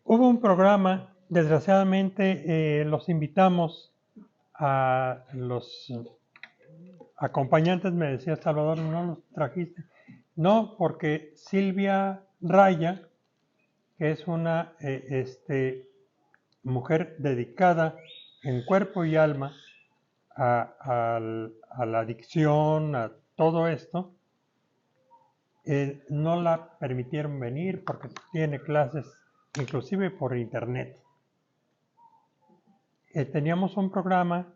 Hubo un programa, desgraciadamente los invitamos a los acompañantes, me decía Salvador, no los trajiste. No, porque Silvia Raya, que es una mujer dedicada en cuerpo y alma a la adicción, a todo esto, no la permitieron venir porque tiene clases inclusive por internet. Teníamos un programa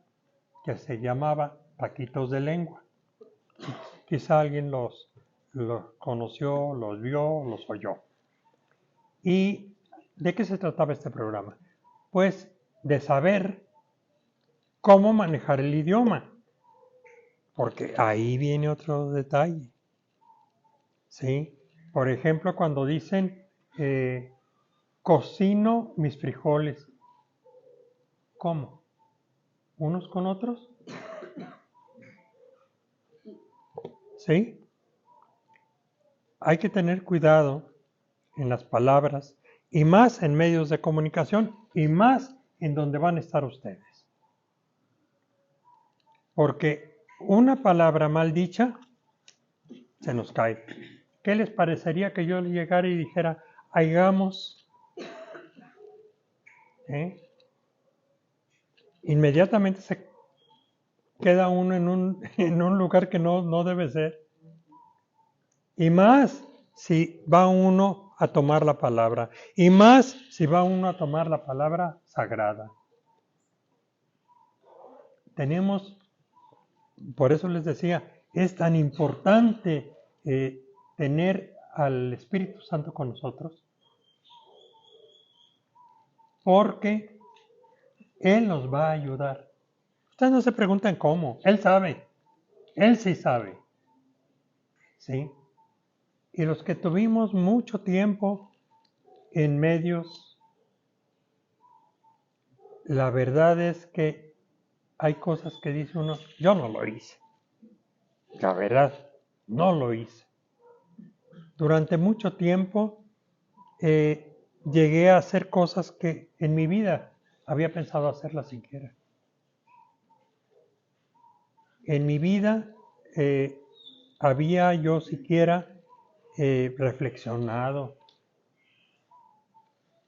que se llamaba Taquitos de Lengua. Quizá alguien los conoció, los vio, los oyó. ¿Y de qué se trataba este programa? Pues de saber cómo manejar el idioma, porque ahí viene otro detalle. ¿Sí? Por ejemplo, cuando dicen cocino mis frijoles, ¿cómo? ¿Unos con otros? ¿Sí? Hay que tener cuidado en las palabras y más en medios de comunicación y más en donde van a estar ustedes. Porque una palabra mal dicha se nos cae. ¿Qué les parecería que yo llegara y dijera, hagamos? Inmediatamente se queda uno en un lugar que no debe ser. Y más si va uno a tomar la palabra. Y más si va uno a tomar la palabra sagrada. Tenemos, por eso les decía, es tan importante tener al Espíritu Santo con nosotros, porque Él nos va a ayudar. Ustedes no se preguntan cómo, Él sabe, Él sí sabe. ¿Sí? Y los que tuvimos mucho tiempo en medios, la verdad es que hay cosas que dice uno, yo no lo hice. La verdad, no lo hice. Durante mucho tiempo llegué a hacer cosas que en mi vida había pensado hacerlas siquiera. En mi vida había yo siquiera reflexionado.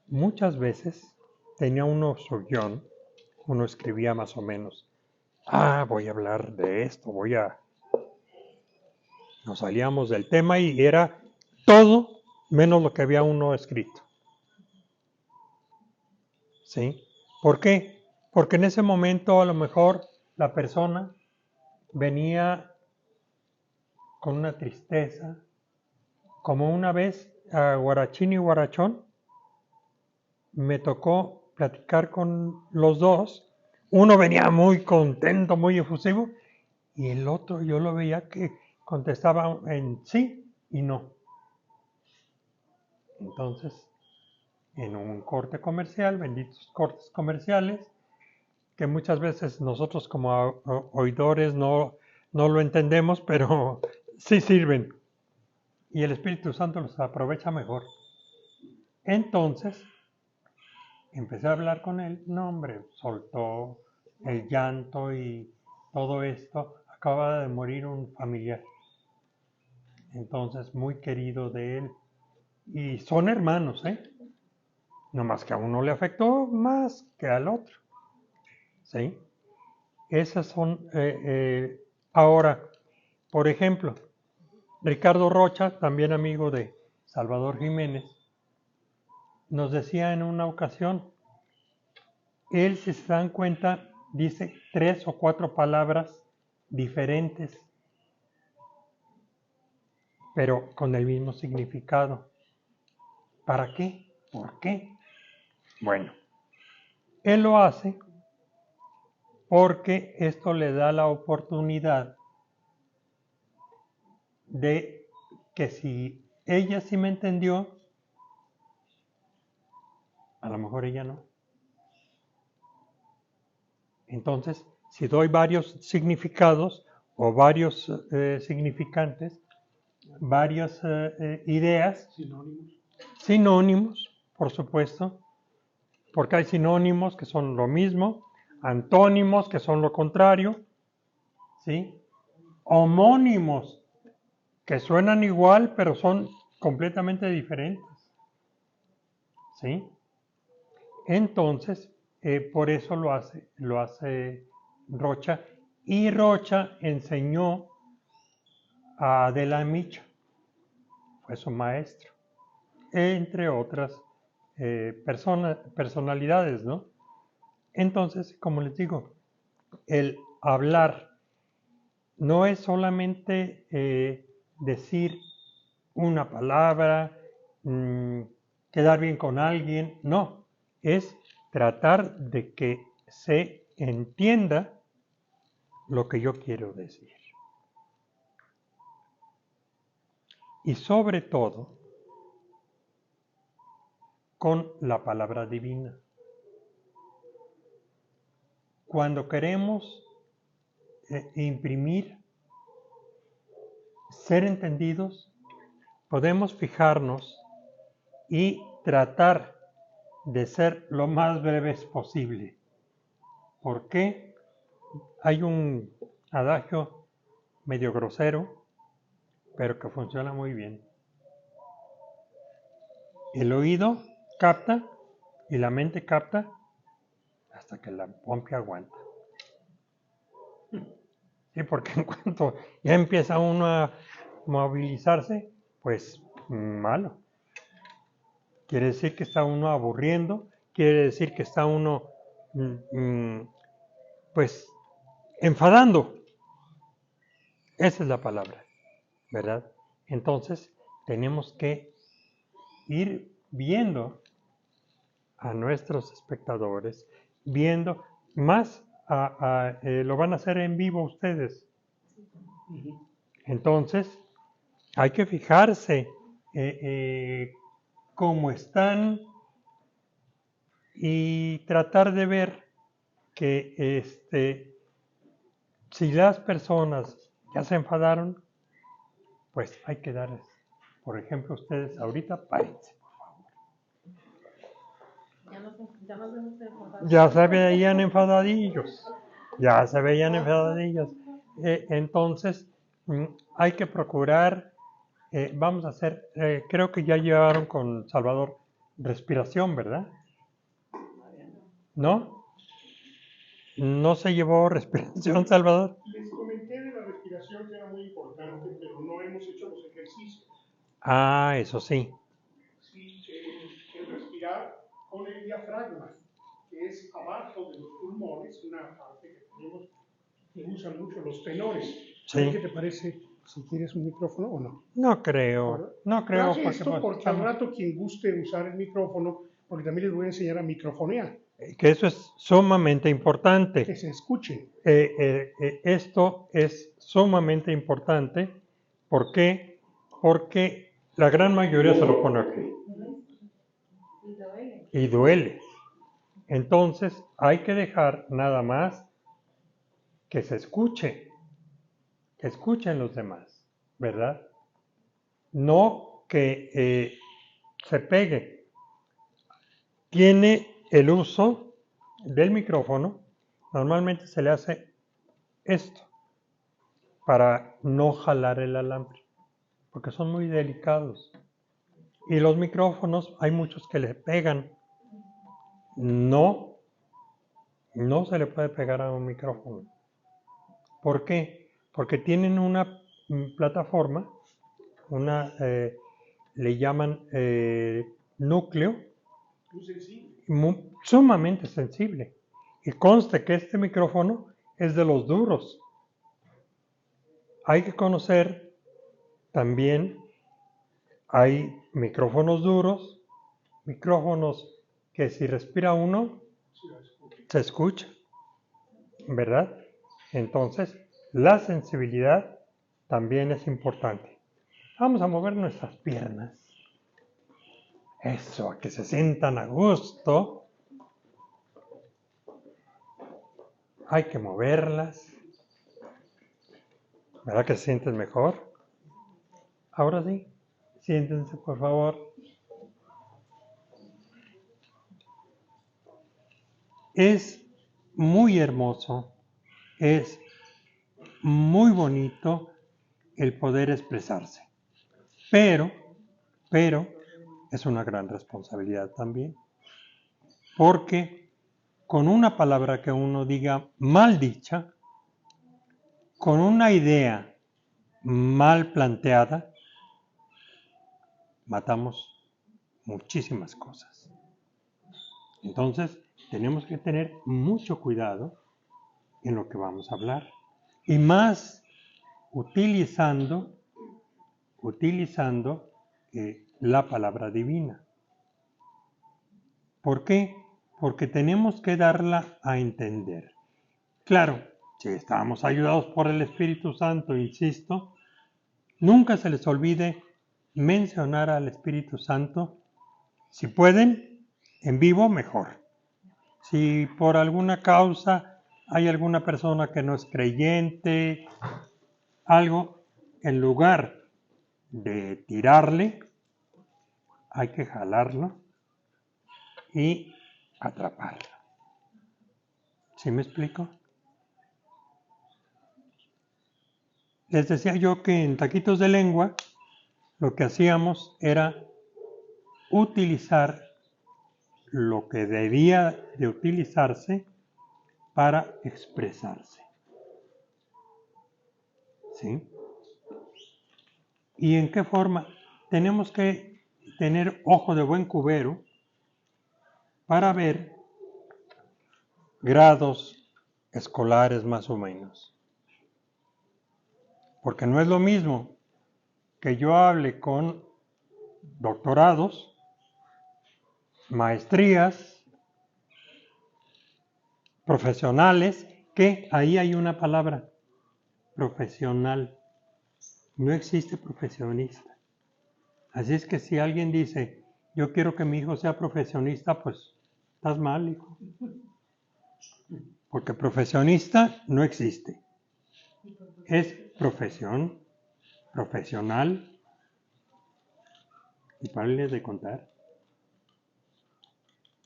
Muchas veces tenía uno su guión, uno escribía más o menos, voy a hablar de esto, nos salíamos del tema y era todo menos lo que había uno escrito. ¿Sí? ¿Por qué? Porque en ese momento a lo mejor la persona venía con una tristeza, como una vez a Guarachín y Guarachón, me tocó platicar con los dos. Uno venía muy contento, muy efusivo, y el otro yo lo veía que contestaba en sí y no. Entonces, en un corte comercial, benditos cortes comerciales, que muchas veces nosotros como oidores no lo entendemos, pero sí sirven. Y el Espíritu Santo los aprovecha mejor. Entonces, empecé a hablar con él. No, hombre, soltó el llanto y todo esto. Acaba de morir un familiar. Entonces, muy querido de él. Y son hermanos, No más que a uno le afectó más que al otro. ¿Sí? Esas son... ahora, por ejemplo, Ricardo Rocha, también amigo de Salvador Jiménez, nos decía en una ocasión, él, si se dan cuenta, dice 3 o 4 palabras diferentes, pero con el mismo significado. ¿Para qué? ¿Por qué? Bueno, él lo hace porque esto le da la oportunidad de que si ella sí me entendió, a lo mejor ella no. Entonces, si doy varios significados o varios significantes, varias ideas, sinónimos, por supuesto, porque hay sinónimos que son lo mismo, antónimos que son lo contrario, ¿sí? Homónimos que suenan igual pero son completamente diferentes, ¿sí? Entonces, por eso lo hace Rocha, y Rocha enseñó a Adela Micha, fue su maestro, entre otras personalidades, ¿no? Entonces, como les digo, el hablar no es solamente decir una palabra, quedar bien con alguien, no, es tratar de que se entienda lo que yo quiero decir. Y sobre todo, con la palabra divina. Cuando queremos imprimir, ser entendidos, podemos fijarnos y tratar de ser lo más breves posible. ¿Por qué? Hay un adagio medio grosero, pero que funciona muy bien. El oído capta y la mente capta hasta que la pompa aguanta. Sí, porque en cuanto ya empieza uno a movilizarse, pues malo. Quiere decir que está uno aburriendo, quiere decir que está uno, pues, enfadando. Esa es la palabra, ¿verdad? Entonces, tenemos que ir viendo a nuestros espectadores, viendo más, lo van a hacer en vivo ustedes. Entonces, hay que fijarse cómo están y tratar de ver que si las personas ya se enfadaron, pues hay que darles. Por ejemplo, ustedes ahorita párense. Ya se veían enfadadillos. Ya se veían enfadadillos. Entonces, hay que procurar, vamos a hacer, creo que ya llevaron con Salvador respiración, ¿verdad? ¿No? ¿No se llevó respiración, Salvador? Les comenté de la respiración que era muy importante, pero no hemos hecho los ejercicios. Ah, eso sí. Sí, el respirar con el diafragma, que es abajo de los pulmones, una parte que tenemos que usan mucho los tenores. Sí. ¿Qué te parece? Si quieres un micrófono o no. No creo, no creo. Traje esto porque al rato quien guste usar el micrófono, porque también les voy a enseñar a microfonear. Que eso es sumamente importante. Que se escuche. Esto es sumamente importante. ¿Por qué? Porque la gran mayoría se lo pone aquí. Y duele. Entonces hay que dejar nada más que se escuche. Que escuchen los demás, ¿verdad? No que se pegue. Tiene el uso del micrófono, normalmente se le hace esto para no jalar el alambre, porque son muy delicados. Y los micrófonos, hay muchos que le pegan. No se le puede pegar a un micrófono. ¿Por qué? Porque tienen una plataforma, le llaman núcleo, sumamente sensible. Y conste que este micrófono es de los duros. Hay que conocer también, hay micrófonos duros, micrófonos que si respira uno, se escucha, ¿verdad? Entonces, la sensibilidad también es importante. Vamos a mover nuestras piernas. Eso, a que se sientan a gusto. Hay que moverlas. ¿Verdad que se sienten mejor? Ahora sí, siéntense por favor. Es muy hermoso, es muy bonito el poder expresarse, pero es una gran responsabilidad también, porque con una palabra que uno diga mal dicha, con una idea mal planteada, matamos muchísimas cosas. Entonces, tenemos que tener mucho cuidado en lo que vamos a hablar. Y más utilizando la palabra divina. ¿Por qué? Porque tenemos que darla a entender. Claro, si estamos ayudados por el Espíritu Santo, insisto, nunca se les olvide mencionar al Espíritu Santo. Si pueden, en vivo, mejor. Si por alguna causa hay alguna persona que no es creyente, algo, en lugar de tirarle, hay que jalarlo y atraparlo. ¿Sí me explico? Les decía yo que en Taquitos de Lengua lo que hacíamos era utilizar lo que debía de utilizarse para expresarse. ¿Sí? ¿Y en qué forma? Tenemos que tener ojo de buen cubero para ver grados escolares más o menos. Porque no es lo mismo que yo hable con doctorados, maestrías, profesionales, que ahí hay una palabra, profesional. No existe profesionista. Así es que si alguien dice, yo quiero que mi hijo sea profesionista, pues estás mal, hijo. Porque profesionista no existe. Es profesión, profesional. Y párenle de contar.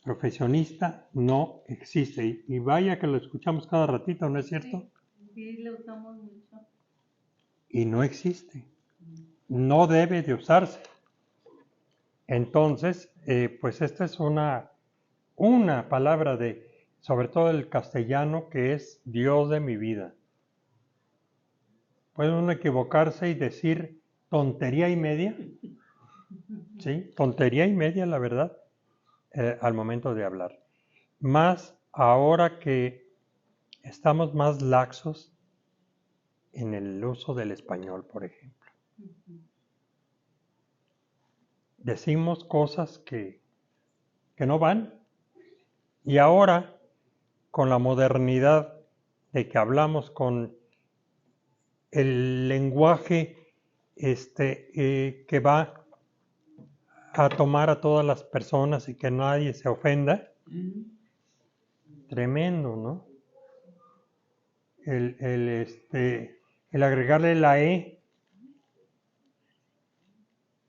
Profesionista no existe. Y vaya que lo escuchamos cada ratito, ¿no es cierto? Sí, lo usamos mucho. Y no existe. No debe de usarse. Entonces, pues esta es una palabra de, sobre todo el castellano, que es Dios de mi vida. Puede uno equivocarse y decir tontería y media. Sí, tontería y media, la verdad, al momento de hablar. Más ahora que estamos más laxos en el uso del español, por ejemplo. Decimos cosas que no van. Y ahora, con la modernidad de que hablamos con el lenguaje que va a tomar a todas las personas y que nadie se ofenda, tremendo, ¿no? El agregarle la E,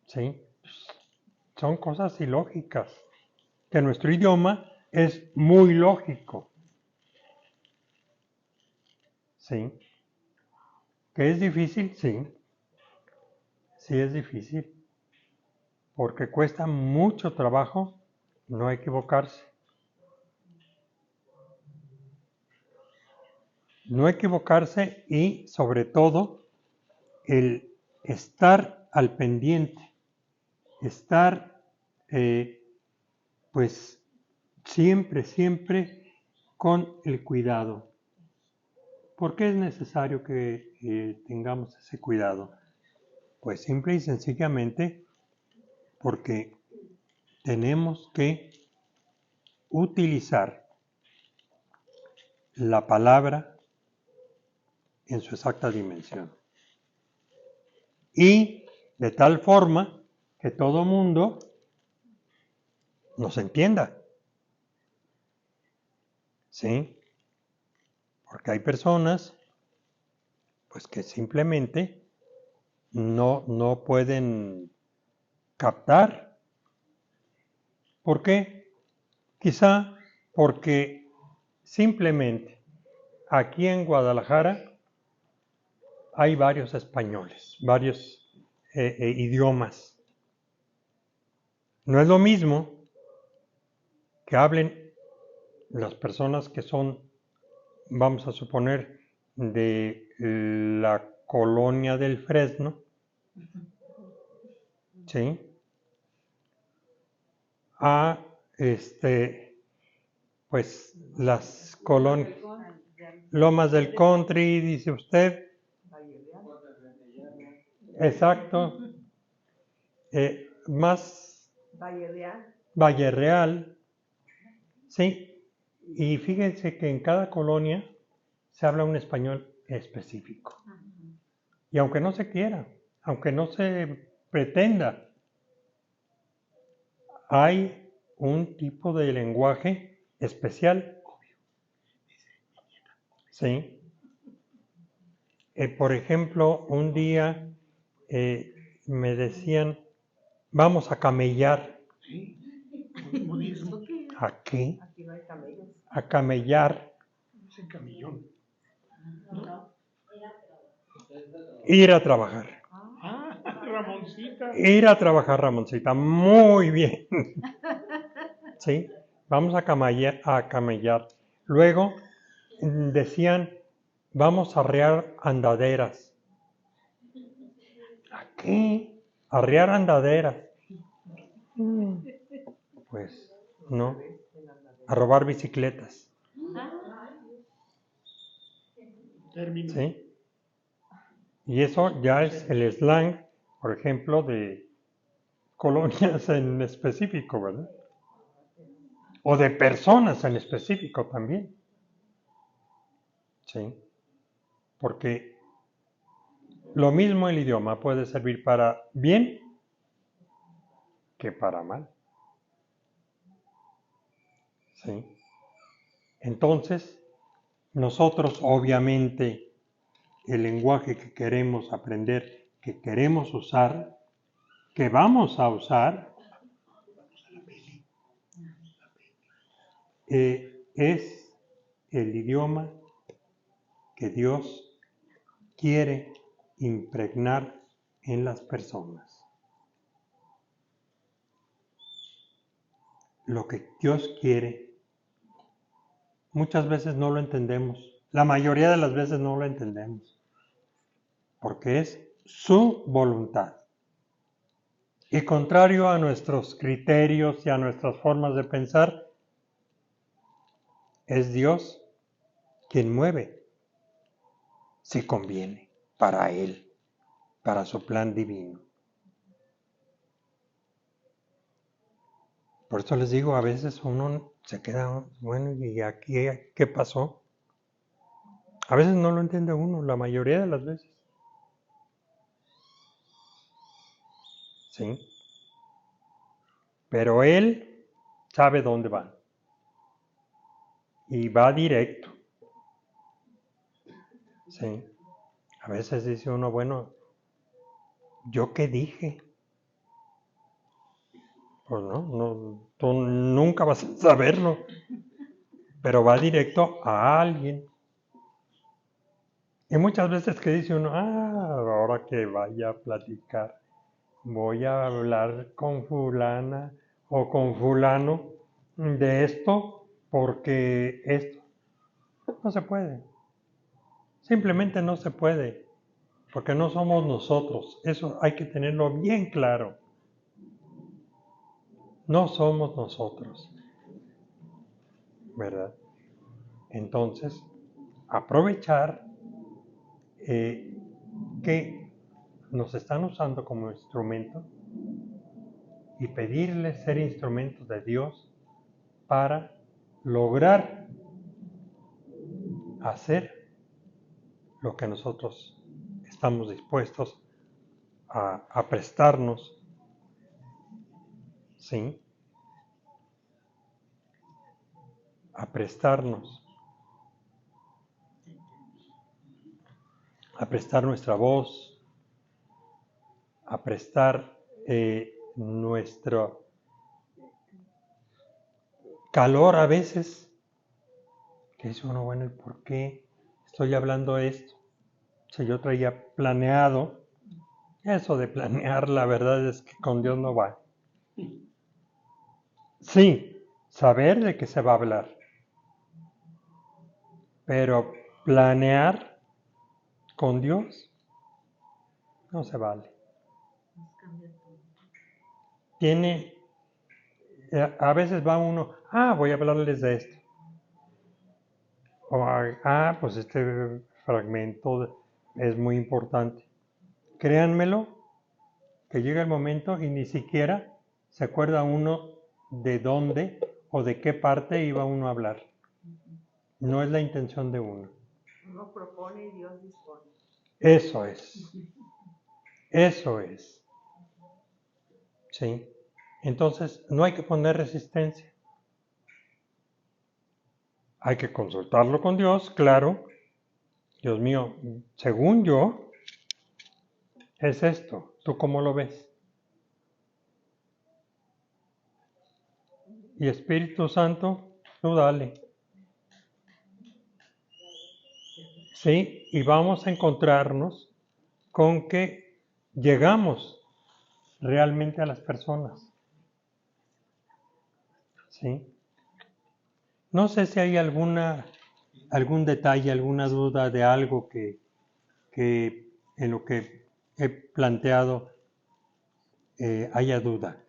¿sí? Son cosas ilógicas, que nuestro idioma es muy lógico, ¿sí? ¿Que es difícil? Sí, sí es difícil, porque cuesta mucho trabajo no equivocarse. No equivocarse y, sobre todo, el estar al pendiente, estar, pues, siempre con el cuidado. ¿Por qué es necesario que tengamos ese cuidado? Pues simple y sencillamente porque tenemos que utilizar la palabra en su exacta dimensión. Y de tal forma que todo mundo nos entienda. ¿Sí? Porque hay personas pues que simplemente no pueden captar. ¿Por qué? Quizá porque simplemente aquí en Guadalajara hay varios españoles, varios idiomas. No es lo mismo que hablen las personas que son, vamos a suponer, de la colonia del Fresno, ¿sí? A pues las colonias, Lomas del Country, dice usted. Exacto. Más Valle Real, sí. Y fíjense que en cada colonia se habla un español específico. Y aunque no se quiera, aunque no se pretenda, hay un tipo de lenguaje especial. Sí. Por ejemplo, un día me decían, vamos a camellar. Sí, modismo. ¿A qué? Aquí no hay camellos. A camellar. Es el camellón. ¿No? Ir a trabajar. Ah, Ramoncita. Ir a trabajar, Ramoncita. Muy bien. ¿Sí? Vamos a camellar. Luego decían, vamos a arrear andaderas. ¿A qué? Arrear andaderas. Pues no. A robar bicicletas. Término. ¿Sí? Y eso ya es el slang, por ejemplo, de colonias en específico, ¿verdad? O de personas en específico también. ¿Sí? Porque lo mismo el idioma puede servir para bien que para mal. ¿Sí? Entonces, nosotros obviamente el lenguaje que queremos aprender, que queremos usar, que vamos a usar, es el idioma que Dios quiere impregnar en las personas. Lo que Dios quiere, muchas veces no lo entendemos. La mayoría de las veces no lo entendemos. Porque es su voluntad. Y contrario a nuestros criterios y a nuestras formas de pensar, es Dios quien mueve, si conviene, para Él, para su plan divino. Por eso les digo, a veces uno se queda, bueno, ¿y aquí qué pasó? A veces no lo entiende uno, la mayoría de las veces. ¿Sí? Pero Él sabe dónde va. Y va directo. ¿Sí? A veces dice uno, bueno, ¿yo qué dije? Pues no, tú nunca vas a saberlo. Pero va directo a alguien. Y muchas veces que dice uno, ahora que vaya a platicar, voy a hablar con fulana o con fulano de esto, porque esto no se puede. Simplemente no se puede, porque no somos nosotros. Eso hay que tenerlo bien claro. No somos nosotros, ¿verdad? Entonces, aprovechar que nos están usando como instrumento y pedirles ser instrumentos de Dios para lograr hacer lo que nosotros estamos dispuestos a prestarnos, ¿sí? A prestarnos, a prestar nuestra voz, a prestar nuestro calor a veces, que dice uno, bueno, ¿y por qué estoy hablando esto? Si yo traía planeado, eso de planear, la verdad es que con Dios no va. Sí, saber de qué se va a hablar, pero planear con Dios no se vale. A veces va uno, voy a hablarles de esto. O, pues este fragmento es muy importante. Créanmelo, que llega el momento y ni siquiera se acuerda uno de dónde o de qué parte iba uno a hablar. No es la intención de uno. Uno propone y Dios dispone. Eso es. Eso es. ¿Sí? Entonces, no hay que poner resistencia. Hay que consultarlo con Dios, claro. Dios mío, según yo, es esto. ¿Tú cómo lo ves? Y Espíritu Santo, tú dale. ¿Sí? Y vamos a encontrarnos con que llegamos realmente a las personas. ¿Sí? No sé si hay algún detalle, alguna duda de algo que en lo que he planteado haya duda.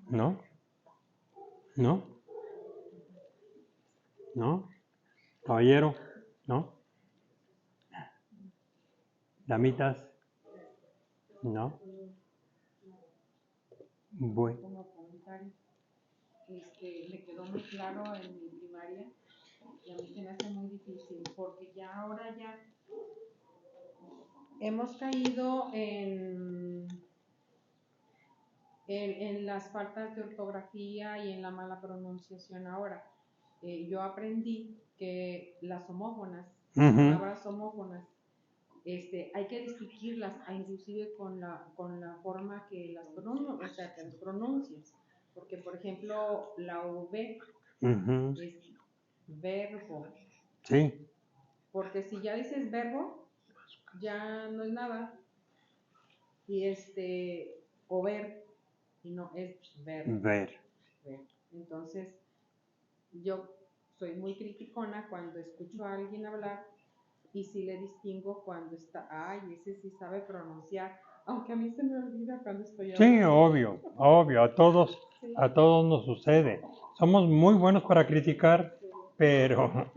¿No? ¿No? ¿No? Caballero, ¿no? Damitas, ¿no? Bueno. Como comentario, me quedó muy claro en mi primaria y a mí se me hace muy difícil porque ahora hemos caído en las faltas de ortografía y en la mala pronunciación ahora. Yo aprendí que las homófonas, las palabras homófonas, hay que distinguirlas, inclusive con la forma que las pronuncias. Porque, por ejemplo, la V es verbo. Sí. Porque si ya dices verbo, ya no es nada. Y o ver, y no es verbo. Ver. Entonces, yo soy muy criticona cuando escucho a alguien hablar y sí le distingo cuando está, ese sí sabe pronunciar, aunque a mí se me olvida cuando estoy hablando. Sí, obvio, a todos nos sucede. Somos muy buenos para criticar, pero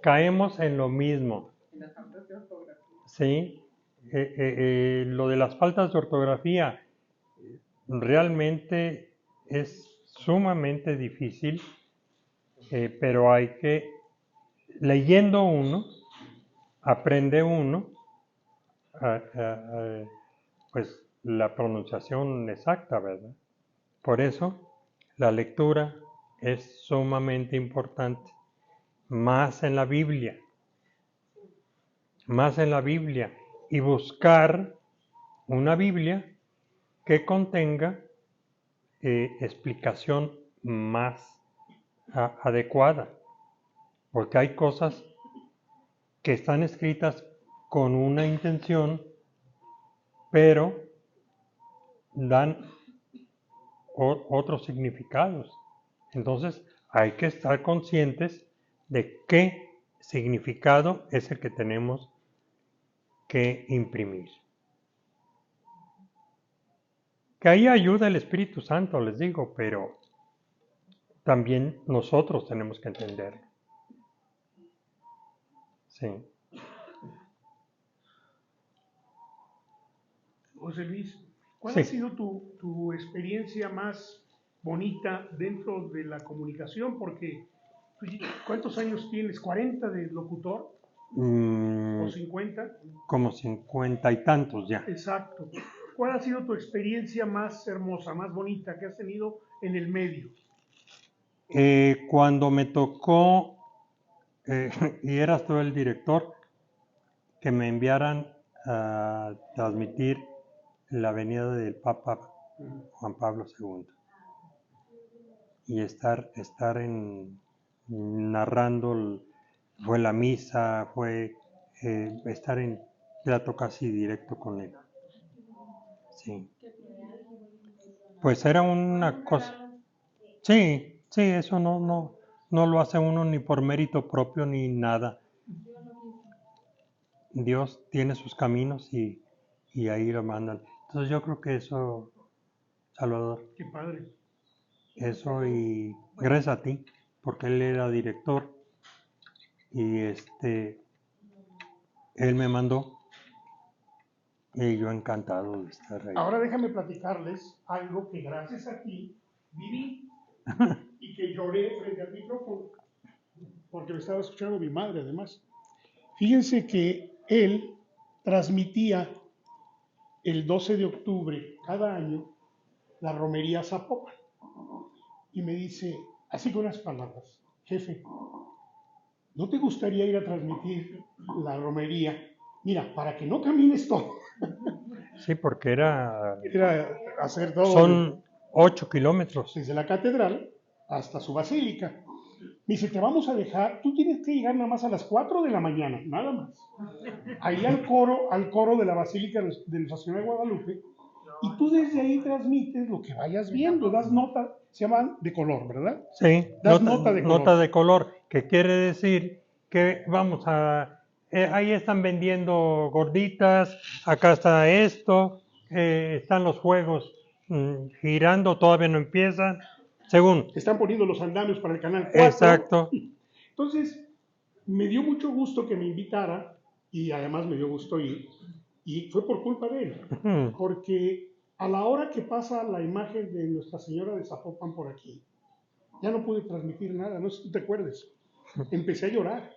caemos en lo mismo. En las faltas de ortografía. Sí, lo de las faltas de ortografía realmente es sumamente difícil, pero hay que, leyendo uno, aprende uno pues la pronunciación exacta, ¿verdad? Por eso la lectura es sumamente importante, más en la Biblia, y buscar una Biblia que contenga explicación más adecuada, porque hay cosas que están escritas con una intención, pero dan otros significados. Entonces hay que estar conscientes de qué significado es el que tenemos que imprimir. Que ahí ayuda el Espíritu Santo, les digo, pero también nosotros tenemos que entenderlo. Sí. José Luis, ¿cuál Sí. ha sido tu experiencia más bonita dentro de la comunicación? Porque, ¿cuántos años tienes? ¿40 de locutor? ¿O 50? Como 50 y tantos ya. Exacto. ¿Cuál ha sido tu experiencia más hermosa, más bonita que has tenido en el medio? Cuando me tocó, y eras tú el director, que me enviaran a transmitir la venida del Papa Juan Pablo II y estar narrando, fue la misa, fue estar en trato casi directo con él. Sí. Pues era una cosa. Sí, eso no lo hace uno ni por mérito propio ni nada. Dios tiene sus caminos y ahí lo mandan. Entonces yo creo que eso, Salvador. Qué padre. Eso y gracias a ti, porque él era director y él me mandó y yo encantado de estar ahí. Ahora déjame platicarles algo que gracias a ti viví y que lloré frente al micrófono, porque lo estaba escuchando mi madre además. Fíjense que él transmitía el 12 de octubre cada año la romería Zapopan. Y me dice, así con unas palabras, jefe, ¿no te gustaría ir a transmitir la romería? Mira, para que no camines todo. Sí, porque era hacer todo. Son 8 kilómetros. Desde la catedral hasta su basílica. Me dice, te vamos a dejar, tú tienes que llegar nada más a las 4 de la mañana, nada más. Ahí al coro de la Basílica de Nuestra Señora de Guadalupe, y tú desde ahí transmites lo que vayas viendo, das nota, se llaman de color, ¿verdad? Sí, das nota de color. Nota de color, que quiere decir que vamos a... ahí están vendiendo gorditas, acá está esto, están los juegos girando, todavía no empiezan, según. Están poniendo los andamios para el canal 4. Exacto. Entonces, me dio mucho gusto que me invitara, y además me dio gusto ir, y fue por culpa de él, porque a la hora que pasa la imagen de Nuestra Señora de Zapopan por aquí, ya no pude transmitir nada, no sé si tú te acuerdas. Empecé a llorar.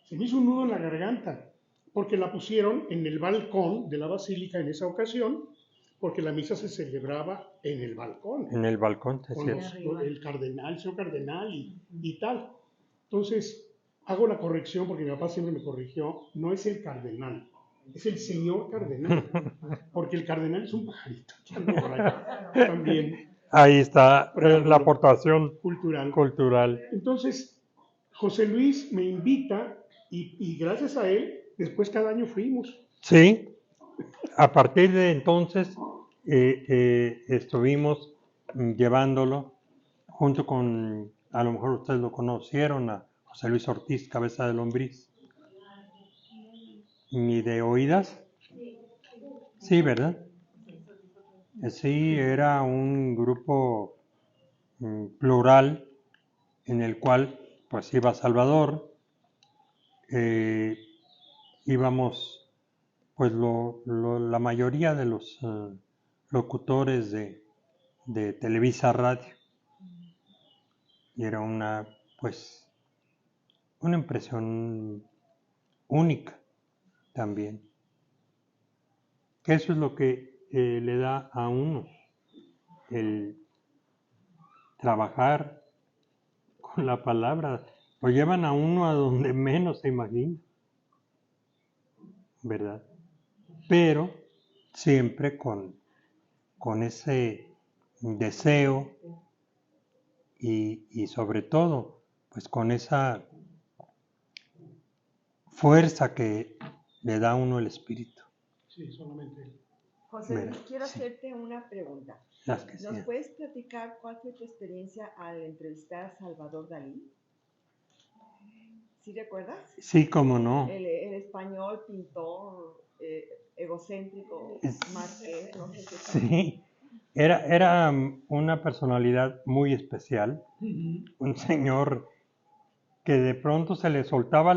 Se me hizo un nudo en la garganta, porque la pusieron en el balcón de la basílica en esa ocasión, porque la misa se celebraba en el balcón. En el balcón, con el cardenal, el señor cardenal y tal. Entonces, hago la corrección, porque mi papá siempre me corrigió, no es el cardenal, es el señor cardenal, porque el cardenal es un pajarito que anda por allá también. Ahí está la aportación cultural. Entonces, José Luis me invita y gracias a él, después cada año fuimos. Sí, a partir de entonces estuvimos llevándolo junto con, a lo mejor ustedes lo conocieron, a José Luis Ortiz, Cabeza de Lombriz. ¿Ni de oídas? Sí, ¿verdad? Sí, era un grupo plural en el cual pues iba Salvador, íbamos pues la mayoría de los locutores de Televisa Radio. Y era una impresión única también. Que eso es lo que le da a uno el trabajar con la palabra. Lo llevan a uno a donde menos se imagina, ¿verdad? Pero siempre con ese deseo y sobre todo pues con esa fuerza que le da a uno el espíritu. Sí, solamente. José, quiero hacerte una pregunta. ¿Nos puedes platicar cuál fue tu experiencia al entrevistar a Salvador Dalí? ¿Sí recuerdas? Sí, cómo no. El español pintor egocéntrico, Marqués, no sé qué. Sí, era una personalidad muy especial, un señor que de pronto se le soltaba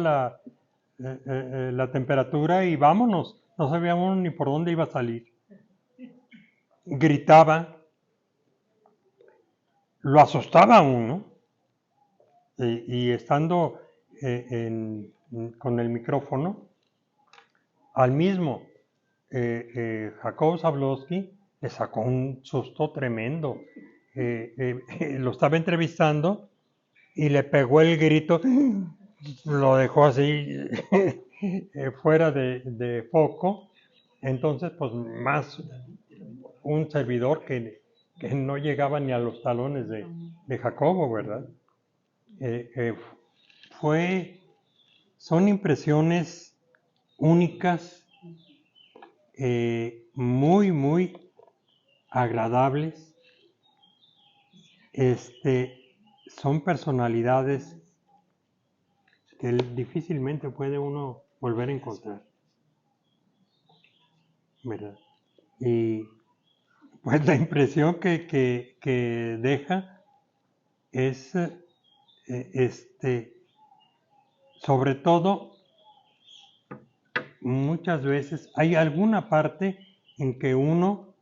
la temperatura y vámonos, no sabíamos ni por dónde iba a salir. Gritaba, lo asustaba a uno, y estando con el micrófono, al mismo Jacobo Zabludowski le sacó un susto tremendo. Lo estaba entrevistando y le pegó el grito, lo dejó así fuera de foco, entonces pues más un servidor que no llegaba ni a los talones de Jacobo, ¿verdad? Son impresiones únicas, muy, muy agradables. Son personalidades que difícilmente puede uno volver a encontrar, ¿verdad? Y pues la impresión que deja es, sobre todo, muchas veces hay alguna parte en que uno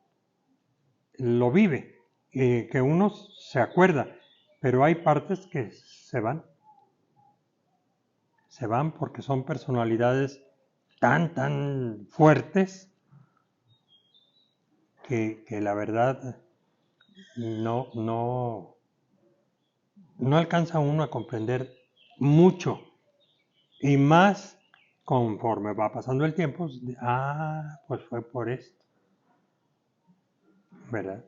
lo vive, que uno se acuerda, pero hay partes que se van porque son personalidades tan fuertes que la verdad no alcanza uno a comprender mucho, y más conforme va pasando el tiempo. Pues fue por esto, ¿verdad?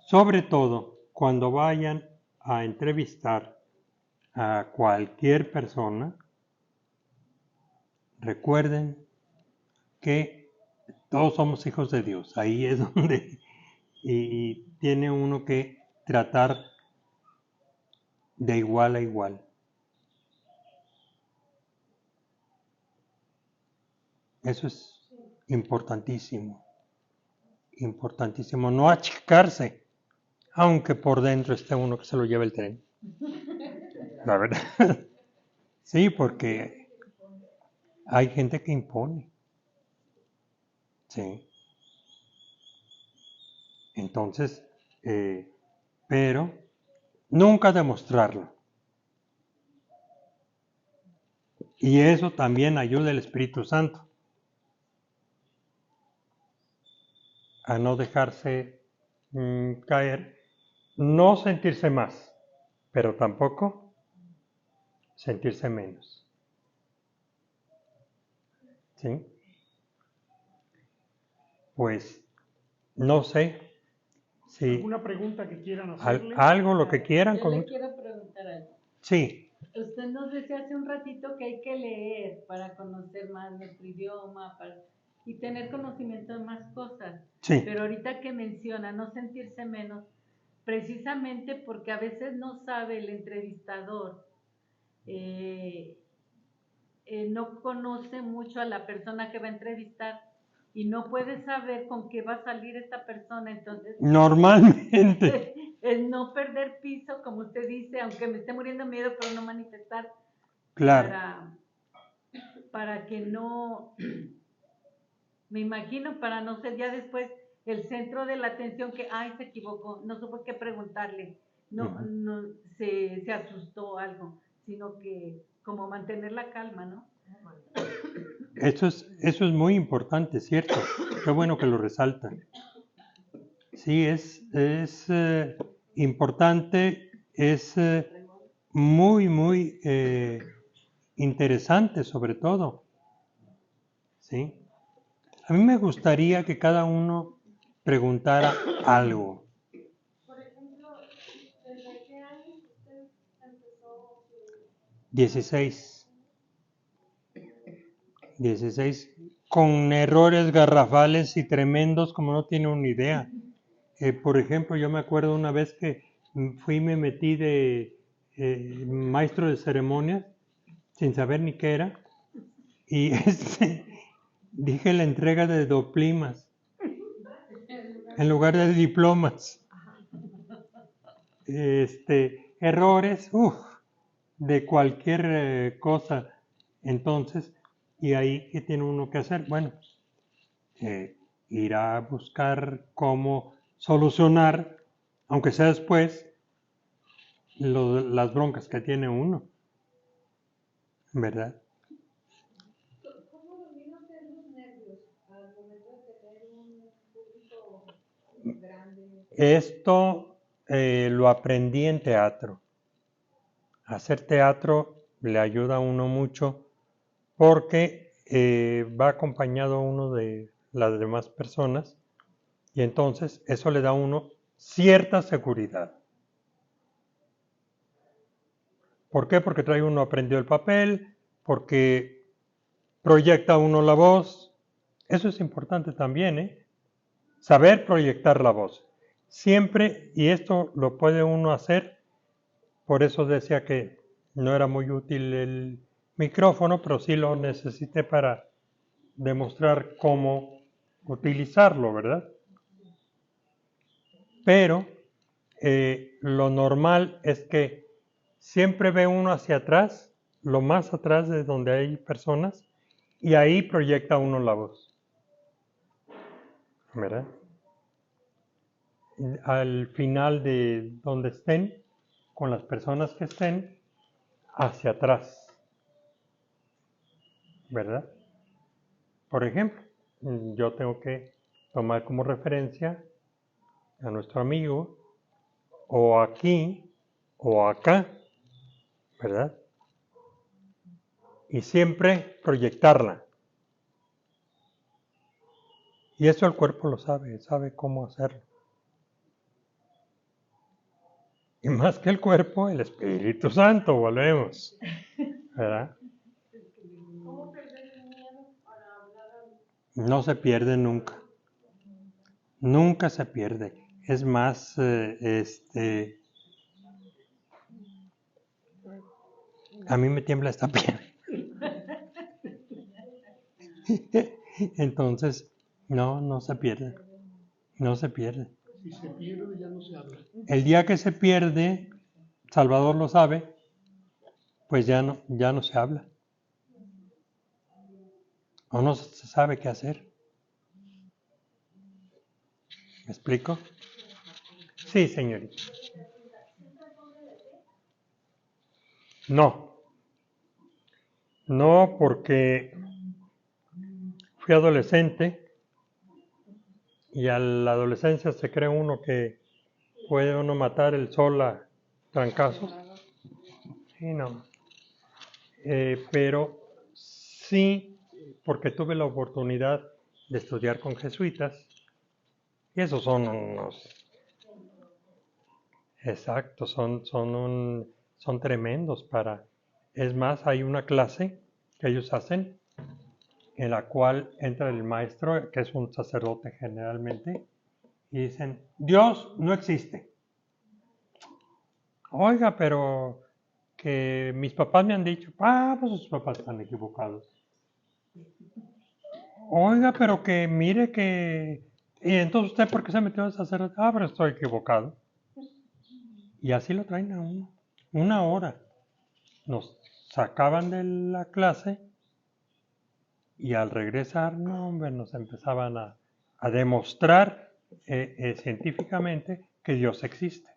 Sobre todo cuando vayan a entrevistar a cualquier persona, recuerden que todos somos hijos de Dios. Ahí es donde y tiene uno que tratar de igual a igual. Eso es importantísimo, importantísimo. No achicarse, aunque por dentro esté uno que se lo lleve el tren. La verdad. Sí, porque hay gente que impone. Sí. Entonces, pero nunca demostrarlo. Y eso también ayuda al Espíritu Santo a no dejarse caer, no sentirse más, pero tampoco sentirse menos. ¿Sí? Pues no sé si ¿Alguna pregunta que quieran hacerle? Algo, lo que quieran. Yo le quiero preguntar algo. Sí. Usted nos decía hace un ratito que hay que leer para conocer más nuestro idioma y tener conocimiento de más cosas. Sí. Pero ahorita que menciona no sentirse menos, precisamente porque a veces no sabe el entrevistador, no conoce mucho a la persona que va a entrevistar y no puede saber con qué va a salir esta persona, entonces normalmente es no perder piso, como usted dice, aunque me esté muriendo de miedo, pero no manifestar. Claro. Para que no, me imagino, para no ser ya después el centro de la atención, que se equivocó, no supo qué preguntarle, no se asustó algo, sino que como mantener la calma, ¿no? Eso es muy importante, ¿cierto? Qué bueno que lo resaltan. Sí, es importante, es muy, muy interesante sobre todo. ¿Sí? A mí me gustaría que cada uno preguntara algo. Por ejemplo, ¿desde qué año usted empezó? 16, con errores garrafales y tremendos como no tiene una idea. Por ejemplo, yo me acuerdo una vez que fui y me metí de maestro de ceremonias sin saber ni qué era, y dije la entrega de diplomas en lugar de diplomas. Errores de cualquier cosa. Entonces, ¿y ahí qué tiene uno que hacer? Bueno, ir a buscar cómo solucionar, aunque sea después, las broncas que tiene uno, ¿verdad? ¿Cómo domina usted los nervios al momento de tener un público grande? Esto lo aprendí en teatro. Hacer teatro le ayuda a uno mucho porque va acompañado uno de las demás personas y entonces eso le da a uno cierta seguridad. ¿Por qué? Porque trae uno aprendió el papel, porque proyecta uno la voz. Eso es importante también, ¿eh? Saber proyectar la voz. Siempre, y esto lo puede uno hacer, por eso decía que no era muy útil el micrófono, pero sí lo necesité para demostrar cómo utilizarlo, ¿verdad? Pero lo normal es que siempre ve uno hacia atrás, lo más atrás de donde hay personas, y ahí proyecta uno la voz. ¿Verdad? Al final de donde estén, con las personas que estén, hacia atrás. ¿Verdad? Por ejemplo, yo tengo que tomar como referencia a nuestro amigo, o aquí, o acá, ¿verdad? Y siempre proyectarla. Y eso el cuerpo lo sabe, sabe cómo hacerlo. Y más que el cuerpo, el Espíritu Santo, volvemos. ¿Verdad? ¿Cómo perder el miedo para hablar? No se pierde nunca. Nunca se pierde. Es más, a mí me tiembla esta piel. Entonces, no se pierde. No se pierde. Si se pierde, ya no se habla. El día que se pierde, Salvador lo sabe, pues ya no se habla. O no se sabe qué hacer. ¿Me explico? Sí, señorita. No. No, porque fui adolescente y a la adolescencia se cree uno que puede uno matar el sol a trancazos. Sí, no. Pero sí, porque tuve la oportunidad de estudiar con jesuitas. Y esos son unos... Exacto, son tremendos para... Es más, hay una clase que ellos hacen en la cual entra el maestro, que es un sacerdote generalmente, y dicen, Dios no existe. Oiga, pero que mis papás me han dicho, pues sus papás están equivocados. Oiga, pero que mire que... Y entonces usted, ¿por qué se metió a sacerdote? Pero estoy equivocado. Y así lo traen a uno. 1 hora. Nos sacaban de la clase y al regresar, no, hombre, nos empezaban a demostrar científicamente que Dios existe.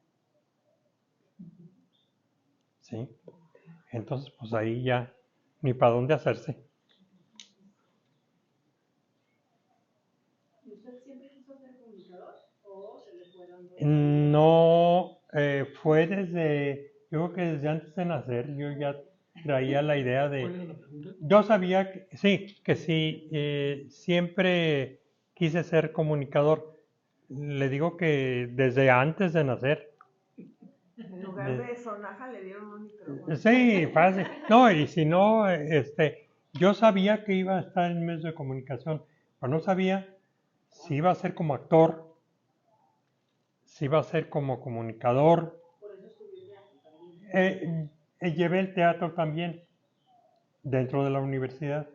¿Sí? Entonces, pues ahí ya ni para dónde hacerse. ¿Y usted siempre quiso ser comunicador o se le fue dando? No, fue desde, yo creo que desde antes de nacer, yo ya traía la idea ¿Cuál era de... la pregunta? Yo sabía que sí, siempre quise ser comunicador. Le digo que desde antes de nacer. En lugar de sonaja le dieron un micrófono. Sí, fácil. No, y si no, yo sabía que iba a estar en medios de comunicación, pero no sabía si iba a ser como actor, si iba a ser como comunicador. Por eso estudió ya también. Llevé el teatro también dentro de la universidad.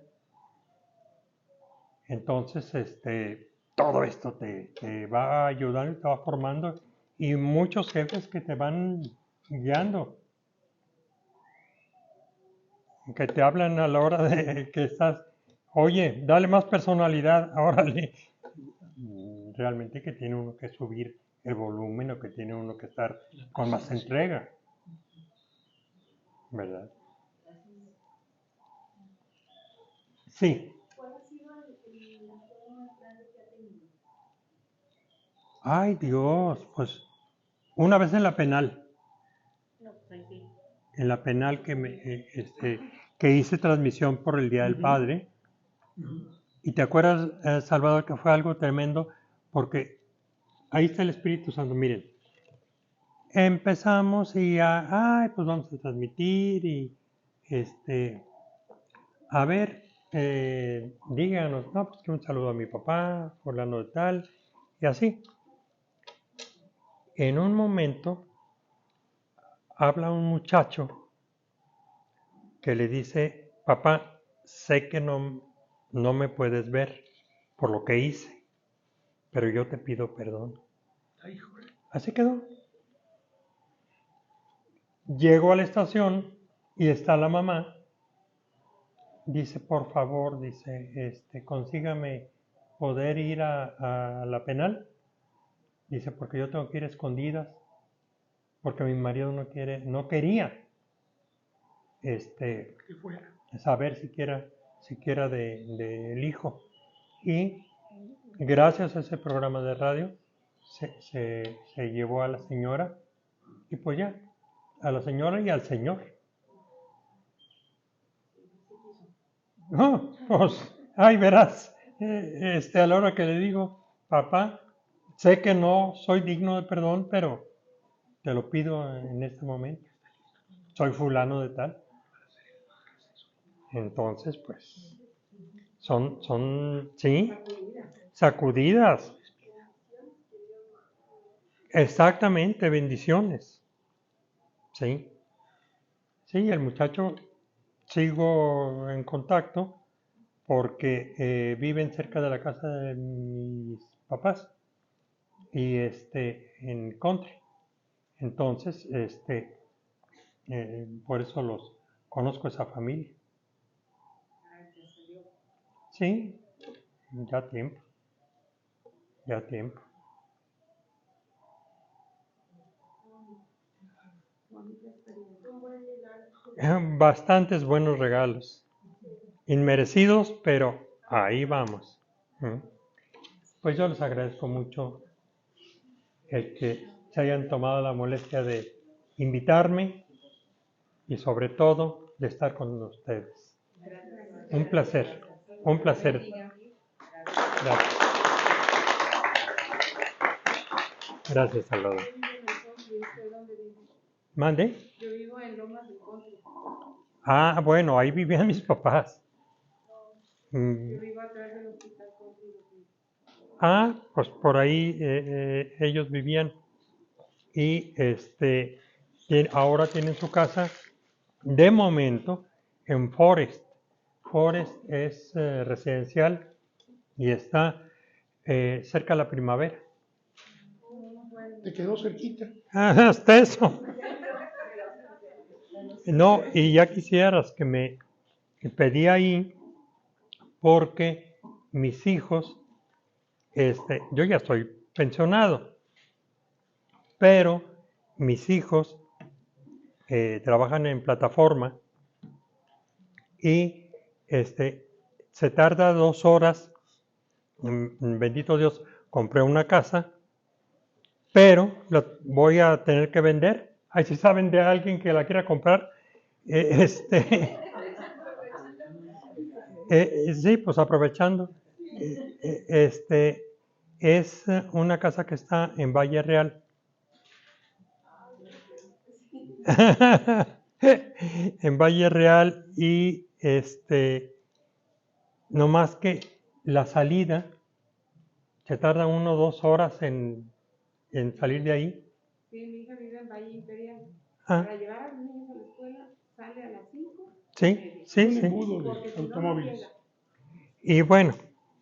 Entonces, todo esto te va ayudando y te va formando y muchos jefes que te van guiando, que te hablan a la hora de que estás, oye, dale más personalidad, órale. Realmente que tiene uno que subir el volumen o que tiene uno que estar con más entrega, ¿verdad? Sí. ¿Cuál ha sido el actor más grande que ha tenido? Ay, Dios, pues una vez en la penal. No, pues ahí sí. en la penal que hice transmisión por el Día del Padre. Y te acuerdas, Salvador, que fue algo tremendo, porque ahí está el Espíritu Santo. Miren, empezamos y pues vamos a transmitir y a ver, díganos, no, pues que un saludo a mi papá, fulano de tal, y así. En un momento habla un muchacho que le dice, papá, sé que no me puedes ver por lo que hice, pero yo te pido perdón. Así quedó. Llego a la estación y está la mamá. Dice, por favor, dice, consígame poder ir a la penal. Dice, porque yo tengo que ir a escondidas, porque mi marido no quería saber siquiera del hijo. Y gracias a ese programa de radio se llevó a la señora y pues ya, a la señora y al señor. Pues, verás, a la hora que le digo, papá, sé que no soy digno de perdón, pero te lo pido en este momento. Soy fulano de tal. Entonces, pues, son, sí, sacudidas. Exactamente, bendiciones. Sí. Sí, el muchacho sigo en contacto porque viven cerca de la casa de mis papás y en country. Entonces, por eso conozco esa familia. Sí, ya tiempo. Bastantes buenos regalos, inmerecidos, pero ahí vamos. Pues yo les agradezco mucho el que se hayan tomado la molestia de invitarme y sobre todo de estar con ustedes. Un placer. Gracias. Gracias, Salvador. ¿Mande? Yo vivo en Lomas del Country. Bueno, ahí vivían mis papás. Yo vivo atrás del hospital Country. Pues por ahí ellos vivían y ahora tienen su casa de momento en Forest. Forest es residencial y está cerca de la Primavera. Te quedó cerquita. Hasta eso. No, y ya quisieras que me pedí ahí porque mis hijos, yo ya estoy pensionado, pero mis hijos trabajan en plataforma y se tarda 2 horas. Bendito Dios, compré una casa, pero la voy a tener que vender. Ahí si saben de alguien que la quiera comprar, sí, pues aprovechando. Es una casa que está en Valle Real. En Valle Real y no más que la salida se tarda 1 o 2 horas en salir de ahí. Sí, mi hija vive en Valle Imperial. Para llevar a los niños a la escuela sale a las 5. Sí. De automóviles. Y bueno,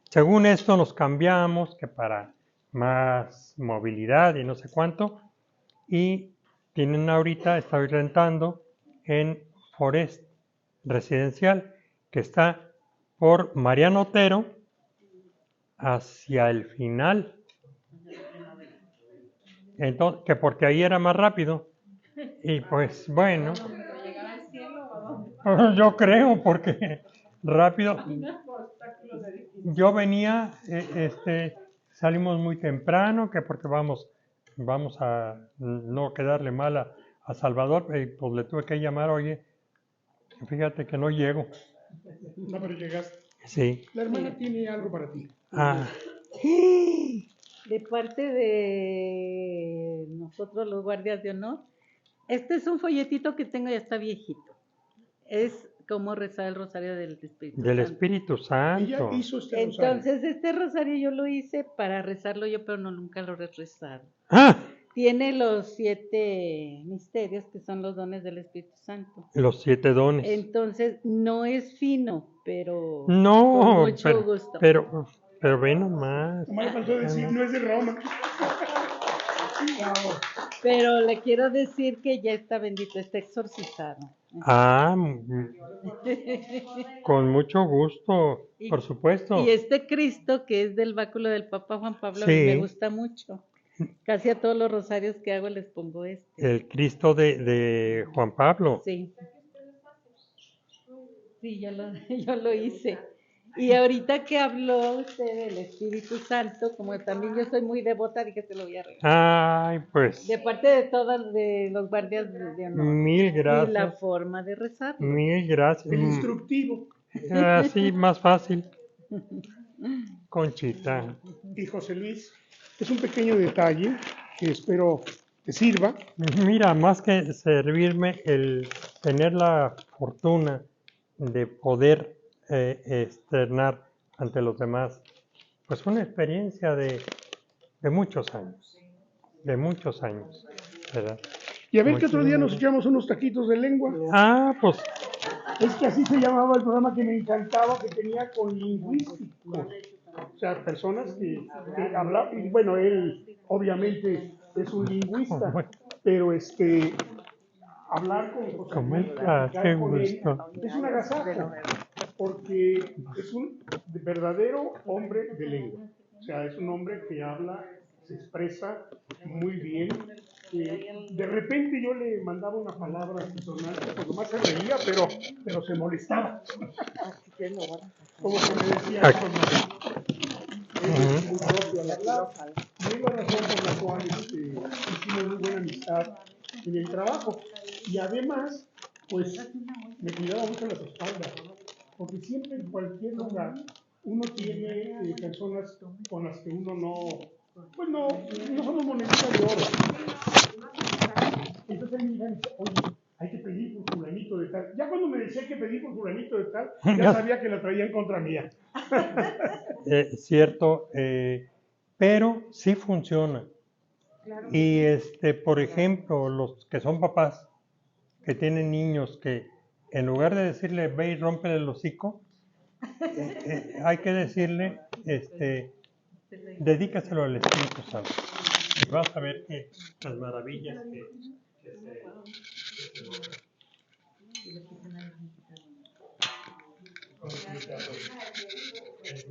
según esto nos cambiamos, que para más movilidad y no sé cuánto, y tienen ahorita, estoy rentando en Forest Residencial, que está por Mariano Otero hacia el final. Entonces, que porque ahí era más rápido. Y pues bueno, yo creo, porque rápido. Yo venía, salimos muy temprano, que porque vamos a no quedarle mal a Salvador, pues le tuve que llamar, oye, fíjate que no llego. No, pero llegaste. Sí. La hermana tiene algo para ti. Ah. De parte de nosotros los guardias de honor, este es un folletito que tengo, ya está viejito. Es cómo rezar el rosario del Espíritu Santo. Del Espíritu Santo. Ella hizo este rosario. Entonces, este rosario yo lo hice para rezarlo yo, pero nunca lo he rezado. ¡Ah! Tiene los 7 misterios, que son los dones del Espíritu Santo. Los 7 dones. Entonces, no es fino, pero no, con mucho gusto. Pero ve nomás. Nomás le faltó decir, no es de Roma. Pero le quiero decir que ya está bendito, está exorcizado. Ah, con mucho gusto, por supuesto. Y este Cristo, que es del báculo del Papa Juan Pablo, sí. me gusta mucho. Casi a todos los rosarios que hago les pongo este. El Cristo de Juan Pablo. Sí. Sí, yo lo hice. Y ahorita que habló usted del Espíritu Santo, como también yo soy muy devota, dije se lo voy a regalar. Ay, pues. De parte de todos de los guardias de honor. Mil gracias. Y la forma de rezar. Mil gracias. El instructivo. Así, más fácil. Conchita. Y José Luis, es un pequeño detalle que espero te sirva. Mira, más que servirme, el tener la fortuna de poder externar ante los demás, pues una experiencia de muchos años, ¿verdad? Y a ver que otro día nos echamos unos taquitos de lengua. Ah, pues. Es que así se llamaba el programa que me encantaba, que tenía con lingüísticos. O sea, personas que hablaban, y bueno, él obviamente es un lingüista, pero hablar con José Luis, platicar con él, es un agasajo, porque es un verdadero hombre de lengua. O sea, es un hombre que habla, se expresa muy bien. De repente yo le mandaba una palabra disonante, pues nomás se reía, pero se molestaba. Como que me decía, es muy propio al hablar. Y es la razón por la cual hicimos muy buena amistad en el trabajo. Y además, pues me cuidaba mucho las espaldas, porque siempre en cualquier lugar uno tiene personas con las que uno no somos moneditas de oro. Entonces mi hija dice, oye, hay que pedir por fulanito de tal. Ya cuando me decía que pedir por fulanito de tal, ya sabía que la traía en contra mía. Cierto, pero sí funciona. Claro. Y por ejemplo, los que son papás, que tienen niños que en lugar de decirle ve y rómpele el hocico, hay que decirle, dedícaselo al Espíritu Santo. Y vas a ver que las maravillas que se